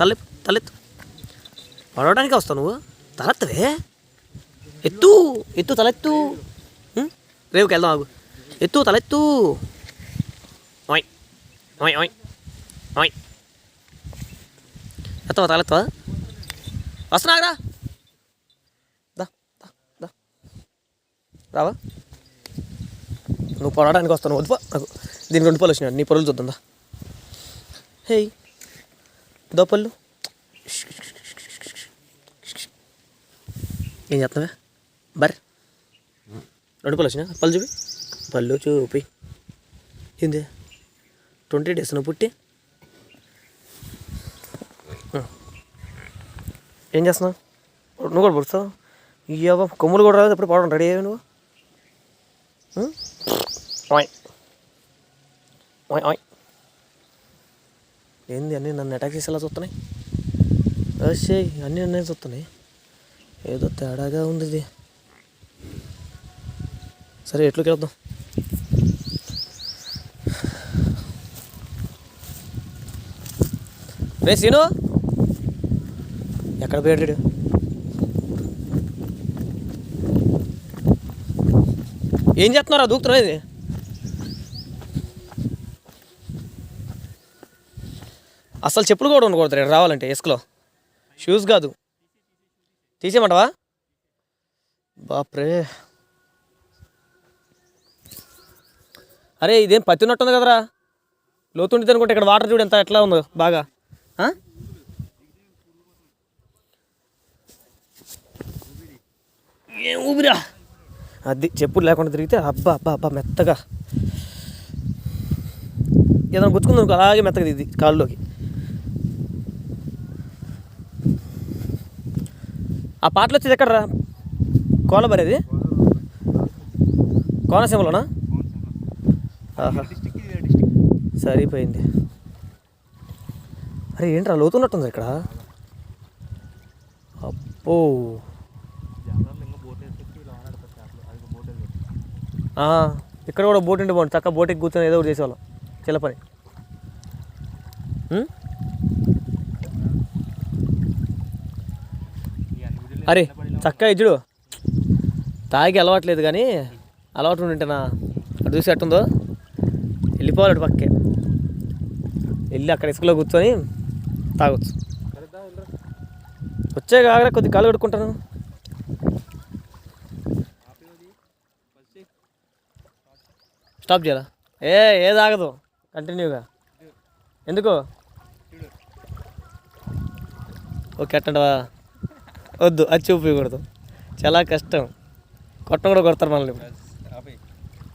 తలెత్తు పడవడానికి వస్తావు నువ్వు. తలెత్తవే, ఎత్తు ఎత్తు తలెత్తు. రేవుకి వెళ్దాం, ఆగు. ఎత్తు తలెత్తు. ఓయ్ ఓయ్ ఓయ్ ఓయ్, ఎత్తవా తలెత్తవా? వస్తున్నారా? దా దా రావా? నువ్వు పడడానికి వస్తాను, వద్దుపా. నాకు దీనికి 2 పళ్ళు వచ్చినాయి, నీ పళ్ళు చూద్దా. హే దో పళ్ళు. ఏం చేస్తున్నావా? బర్ 2 పళ్ళు వచ్చినా, పళ్ళు చూపి, పళ్ళు చూపి. ఏంది 20 days నువ్వు పుట్టి? ఏం చేస్తున్నావు? నువ్వు కూడా పుడుస్తావు? ఇవ్వ కొమ్ములు కూడా రాదు, ఎప్పుడు పడడం రెడీ అయ్యావు నువ్వు? ఓయ్ ఓయ్ ఓయ్, ఏంది అన్నీ నన్ను అటాక్ చేసేలా చూస్తున్నాయి? వచ్చే అన్నీ నన్నే చూస్తున్నాయి, ఏదో తేడాగా ఉంది ఇది. సరే ఎట్లోకి వెళ్దాం. రే సీను, ఎక్కడ పోయాడు? ఏం చేస్తున్నారా? దూకుతున్నావు ఇది? అసలు చెప్పులు కూడా ఉండకూడదు రావాలంటే ఇసుకలో, షూస్ కాదు. తీసేయమంటావా? బాప్రే, అరే ఇదేం పత్తి ఉన్నట్టుంది కదరా, లోతుండితే అనుకుంటే. ఇక్కడ వాటర్ చూడు ఎంత ఎట్లా ఉందో బాగా. ఏం ఊపిరా, అది చెప్పులు లేకుండా తిరిగితే అబ్బా అబ్బా అబ్బా మెత్తగా ఏదైనా గుచ్చుకుంది అనుకో, అలాగే మెత్తగా ఇది కాళ్ళలోకి. ఆ పాటలు వచ్చేది ఎక్కడరా? కోనబరేది, కోనసీమలోనా? ఆహా, సరిపోయింది. అరే ఏంట్రా లోతున్నట్టుంది ఇక్కడ. అబ్బో, ఇక్కడ కూడా బోట్ ఉంటే బాగుంది, చక్కగా బోట్ ఎక్కి కూర్చొని ఏదో ఒకటి చేసేవాళ్ళం, చిల్ల పని. అరే చక్కగా ఇచ్చుడు, తాగి అలవాట్లేదు కానీ అలవాటు ఉంటేనా అటు చూసి ఎట్టుందో. వెళ్ళిపోవాలి అటు పక్కే, వెళ్ళి అక్కడ ఇసుకలో కూర్చొని తాగొచ్చు. వచ్చే కాగా కొద్ది కాలు కడుక్కుంటాను. స్టాప్ చేయాలా? ఏది ఆగదు, కంటిన్యూగా. ఎందుకు? ఓకే అట్టంటవా? వద్దు, అది చూపించకూడదు, చాలా కష్టం. కొట్టం కూడా కొడతారు మనల్ని.